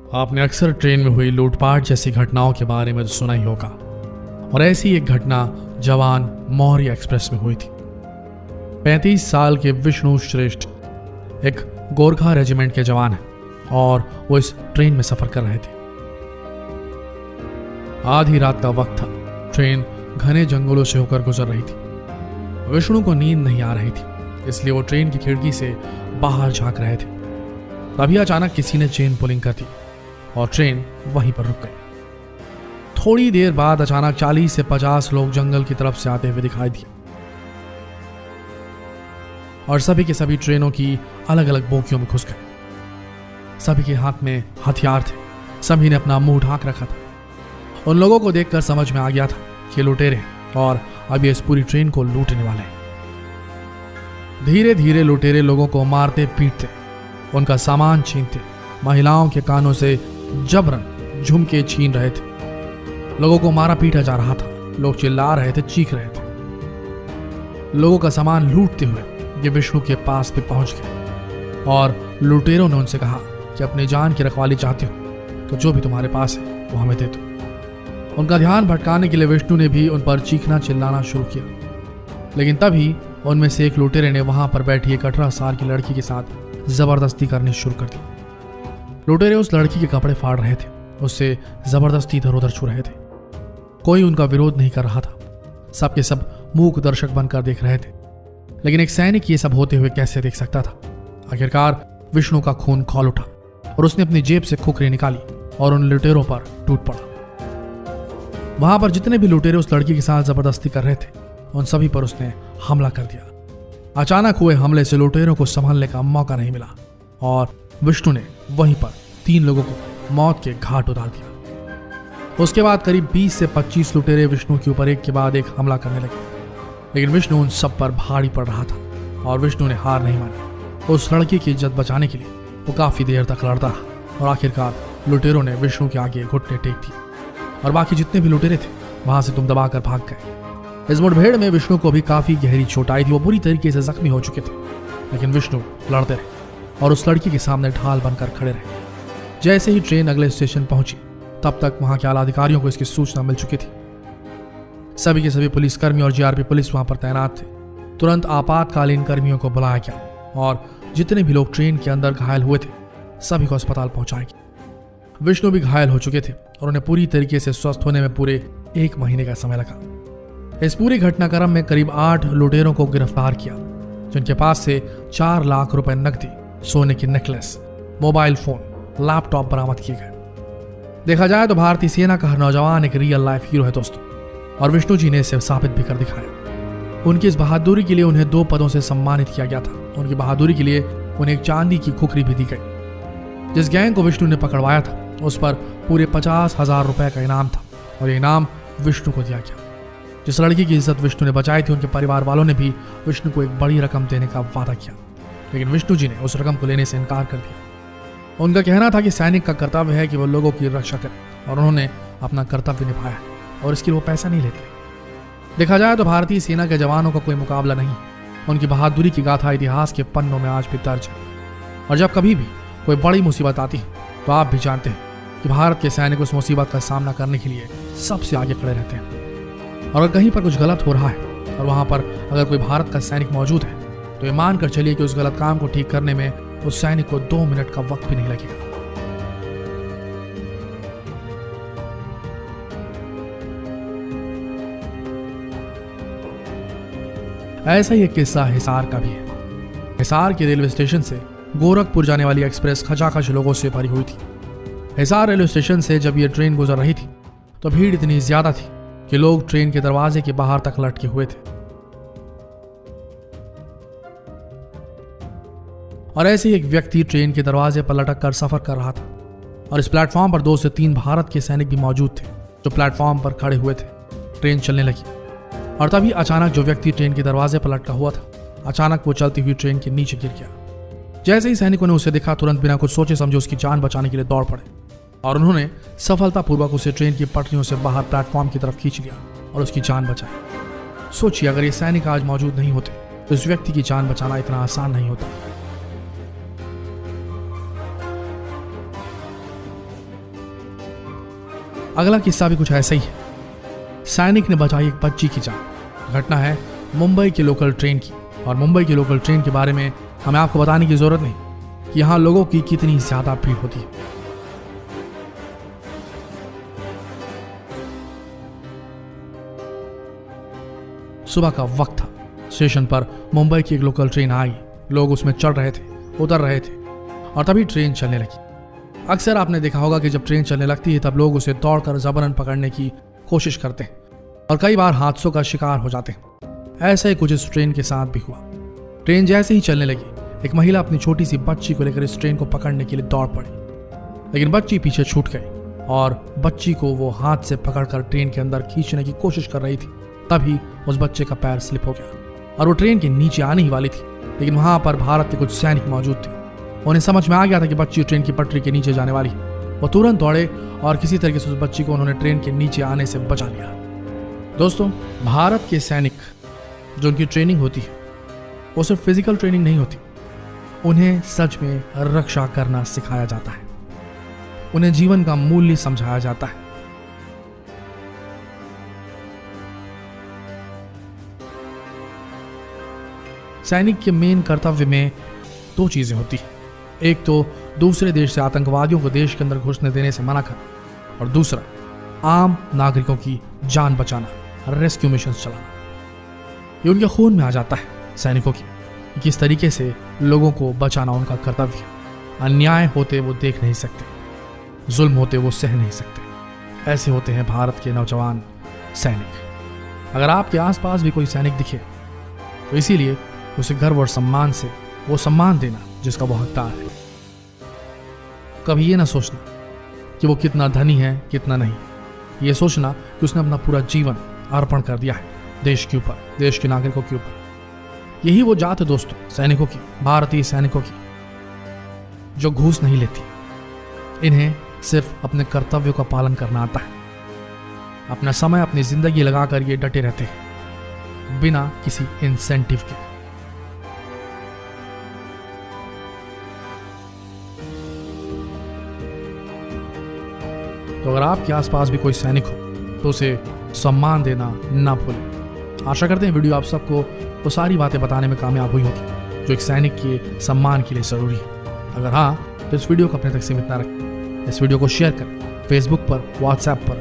आपने अक्सर ट्रेन में हुई लूटपाट जैसी घटनाओं के बारे में तो सुना ही होगा, और ऐसी एक घटना जवान मौर्य एक्सप्रेस में हुई थी। 35 साल के विष्णु श्रेष्ठ एक गोरखा रेजिमेंट के जवान हैं और वो इस ट्रेन में सफर कर रहे थे। आधी रात का वक्त था। ट्रेन घने जंगलों से होकर गुजर रही थी। विष्णु को नींद नहीं आ रही थी, इसलिए वो ट्रेन की खिड़की से बाहर झांक रहे थे। तभी अचानक किसी ने चेन पुलिंग कर दी और ट्रेन वहीं पर रुक गई। थोड़ी देर बाद अचानक 40 से 50 लोग जंगल की तरफ से आते हुए दिखाई दिए और सभी के सभी ट्रेनों की अलग अलग बोगियों में घुस गए। सभी के हाथ में हथियार थे। सभी ने अपना मुंह ढांक रखा था। उन लोगों को देखकर समझ में आ गया था कि लुटेरे और अब ये इस पूरी ट्रेन को लूटने वाले हैं। धीरे धीरे लुटेरे लोगों को मारते पीटते, उनका सामान छीनते, महिलाओं के कानों से जबरन झुमके छीन रहे थे। लोगों को मारा पीटा जा रहा था। लोग चिल्ला रहे थे, चीख रहे थे। लोगों का सामान लूटते हुए ये विष्णु के पास भी पहुंच गए और लुटेरों ने उनसे कहा कि अपनी जान की रखवाली चाहते हो तो जो भी तुम्हारे पास है वो हमें दे दो। उनका ध्यान भटकाने के लिए विष्णु ने भी उन पर चीखना चिल्लाना शुरू किया, लेकिन तभी उनमें से एक लुटेरे ने वहां पर बैठी एक 18 साल की लड़की के साथ जबरदस्ती करनी शुरू कर दी। लुटेरे उस लड़की के कपड़े फाड़ रहे थे, उससे जबरदस्ती इधर उधर छू रहे थे। कोई उनका विरोध नहीं कर रहा था। सबके सब मूक दर्शक बनकर देख रहे थे, लेकिन एक सैनिक ये सब होते हुए कैसे देख सकता था। आखिरकार विष्णु का खून खौल उठा और उसने अपनी जेब से खुखरी निकाली और उन लुटेरों पर टूट पड़ा। वहां पर जितने भी लुटेरे उस लड़की के साथ जबरदस्ती कर रहे थे, उन सभी पर उसने हमला कर दिया। अचानक हुए हमले से लुटेरों को संभलने का मौका नहीं मिला और विष्णु ने वहीं पर 3 लोगों को मौत के घाट उतार दिया। उसके बाद करीब 20 से 25 लुटेरे विष्णु के ऊपर एक के बाद एक हमला करने लगे, लेकिन विष्णु उन सब पर भारी पड़ रहा था और विष्णु ने हार नहीं मानी। उस लड़की की इज्जत बचाने के लिए वो काफी देर तक लड़ता रहा और आखिरकार लुटेरों ने विष्णु के आगे घुटने टेक दिए और बाकी जितने भी लुटेरे थे वहां से तुम दबाकर भाग गए। इस मुठभेड़ में विष्णु को भी काफी गहरी चोट आई थी। वो बुरी तरीके से जख्मी हो चुके थे, लेकिन विष्णु लड़ते रहे और उस लड़की के सामने ढाल बनकर खड़े रहे। जैसे ही ट्रेन अगले स्टेशन पहुंची, तब तक वहां के आला अधिकारियों को इसकी सूचना मिल चुकी थी। सभी के सभी पुलिसकर्मी और जीआरपी पुलिस वहां पर तैनात थे। तुरंत आपातकालीन कर्मियों को बुलाया गया और जितने भी लोग ट्रेन के अंदर घायल हुए थे सभी को अस्पताल पहुंचाया गया। विष्णु भी घायल हो चुके थे और उन्हें पूरी तरीके से स्वस्थ होने में पूरे 1 महीने का समय लगा। इस पूरी घटनाक्रम में करीब 8 लुटेरों को गिरफ्तार किया, जिनके पास से 4 लाख रुपए नकदी, सोने की नेकलेस, मोबाइल फोन, लैपटॉप बरामद किए गए। देखा जाए तो भारतीय सेना का हर नौजवान एक रियल लाइफ हीरो है दोस्तों, और विष्णु जी ने इसे साबित भी कर दिखाया। उनकी इस बहादुरी के लिए उन्हें 2 पदों से सम्मानित किया गया था। उनकी बहादुरी के लिए उन्हें एक चांदी की खुखरी भी दी गई। जिस गैंग को विष्णु ने पकड़वाया था उस पर पूरे 50,000 रुपए का इनाम था और ये इनाम विष्णु को दिया गया। जिस लड़की की इज्जत विष्णु ने बचाई थी, उनके परिवार वालों ने भी विष्णु को एक बड़ी रकम देने का वादा किया, लेकिन विष्णु जी ने उस रकम को लेने से इनकार कर दिया। उनका कहना था कि सैनिक का कर्तव्य है कि वो लोगों की रक्षा करे और उन्होंने अपना कर्तव्य निभाया और इसके लिए वो पैसा नहीं लेते। देखा जाए तो भारतीय सेना के जवानों का कोई मुकाबला नहीं। उनकी बहादुरी की गाथा इतिहास के पन्नों में आज भी दर्ज है और जब कभी भी कोई बड़ी मुसीबत आती है तो आप भी जानते हैं कि भारत के सैनिक उस मुसीबत का सामना करने के लिए सबसे आगे खड़े रहते हैं। और अगर कहीं पर कुछ गलत हो रहा है और वहां पर अगर कोई भारत का सैनिक मौजूद है तो ये मानकर चलिए कि उस गलत काम को ठीक करने में उस सैनिक को 2 मिनट का वक्त भी नहीं लगेगा। ऐसा ही एक किस्सा हिसार का भी है। हिसार के रेलवे स्टेशन से गोरखपुर जाने वाली एक्सप्रेस खचाखच लोगों से भरी हुई थी। हिसार रेलवे स्टेशन से जब यह ट्रेन गुजर रही थी तो भीड़ इतनी ज्यादा थी कि लोग ट्रेन के दरवाजे के बाहर तक लटके हुए थे। और ऐसे ही एक व्यक्ति ट्रेन के दरवाजे पर लटक कर सफर कर रहा था और इस प्लेटफॉर्म पर 2 से 3 भारत के सैनिक भी मौजूद थे जो प्लेटफॉर्म पर खड़े हुए थे। ट्रेन चलने लगी और तभी अचानक जो व्यक्ति ट्रेन के दरवाजे पर लटका हुआ था, अचानक वो चलती हुई ट्रेन के नीचे गिर गया। जैसे ही सैनिकों ने उसे देखा, तुरंत बिना कुछ सोचे समझे उसकी जान बचाने के लिए दौड़ पड़े और उन्होंने सफलतापूर्वक उसे ट्रेन की पटरियों से बाहर प्लेटफॉर्म की तरफ खींच लिया और उसकी जान बचाई। सोचिए, अगर ये सैनिक आज मौजूद नहीं होते तो इस व्यक्ति की जान बचाना इतना आसान नहीं होता। अगला किस्सा भी कुछ ऐसा ही है। सैनिक ने बचाई एक बच्ची की जान। घटना है मुंबई की लोकल ट्रेन की। और मुंबई की लोकल ट्रेन के बारे में हमें आपको बताने की जरूरत नहीं कि यहाँ लोगों की कितनी ज्यादा भीड़ होती है। सुबह का वक्त था। स्टेशन पर मुंबई की एक लोकल ट्रेन आई। लोग उसमें चढ़ रहे थे, उतर रहे थे और तभी ट्रेन चलने लगी। अक्सर आपने देखा होगा कि जब ट्रेन चलने लगती है तब लोग उसे दौड़कर जबरन पकड़ने की कोशिश करते हैं और कई बार हादसों का शिकार हो जाते हैं। ऐसा ही कुछ इस ट्रेन के साथ भी हुआ। ट्रेन जैसे ही चलने लगी, एक महिला अपनी छोटी सी बच्ची को लेकर इस ट्रेन को पकड़ने के लिए दौड़ पड़ी, लेकिन बच्ची पीछे छूट गई और बच्ची को वो हाथ से पकड़कर ट्रेन के अंदर खींचने की कोशिश कर रही थी। तभी उस बच्चे का पैर स्लिप हो गया और वो ट्रेन के नीचे आने ही वाली थी, लेकिन वहां पर भारत के कुछ सैनिक मौजूद थे। उन्हें समझ में आ गया था कि बच्ची ट्रेन की पटरी के नीचे जाने वाली। वो तुरंत दौड़े और किसी तरीके से उस बच्ची को उन्होंने ट्रेन के नीचे आने से बचा लिया। दोस्तों, भारत के सैनिक जो उनकी ट्रेनिंग होती है वो सिर्फ फिजिकल ट्रेनिंग नहीं होती, उन्हें सच में रक्षा करना सिखाया जाता है। उन्हें जीवन का मूल्य समझाया जाता है। सैनिक के मेन कर्तव्य में दो चीजें होती हैं। एक तो दूसरे देश से आतंकवादियों को देश के अंदर घुसने देने से मना करना और दूसरा आम नागरिकों की जान बचाना, रेस्क्यू मिशन चलाना। ये उनके खून में आ जाता है सैनिकों की, किस तरीके से लोगों को बचाना उनका कर्तव्य है। अन्याय होते वो देख नहीं सकते, जुल्म होते वो सह नहीं सकते। ऐसे होते हैं भारत के नौजवान सैनिक। अगर आपके आसपास भी कोई सैनिक दिखे तो इसीलिए उसे गर्व और सम्मान से वो सम्मान देना जिसका वो हकदार है। कभी ये ना सोचना कि वो कितना धनी है कितना नहीं, ये सोचना कि उसने अपना पूरा जीवन अर्पण कर दिया है देश के ऊपर, देश के नागरिकों के ऊपर। यही वो जात है दोस्तों सैनिकों की, भारतीय सैनिकों की, जो घूस नहीं लेती। इन्हें सिर्फ अपने कर्तव्यों का पालन करना आता है। अपना समय, अपनी जिंदगी लगाकर ये डटे रहते हैं बिना किसी इंसेंटिव के। तो अगर आपके आसपास भी कोई सैनिक हो तो उसे सम्मान देना ना भूलें। आशा करते हैं वीडियो आप सबको वो सारी बातें बताने में कामयाब हुई होगी जो एक सैनिक के सम्मान के लिए जरूरी है। अगर हाँ तो इस वीडियो को अपने तक सीमित ना रखें। इस वीडियो को शेयर करें फेसबुक पर, व्हाट्सएप पर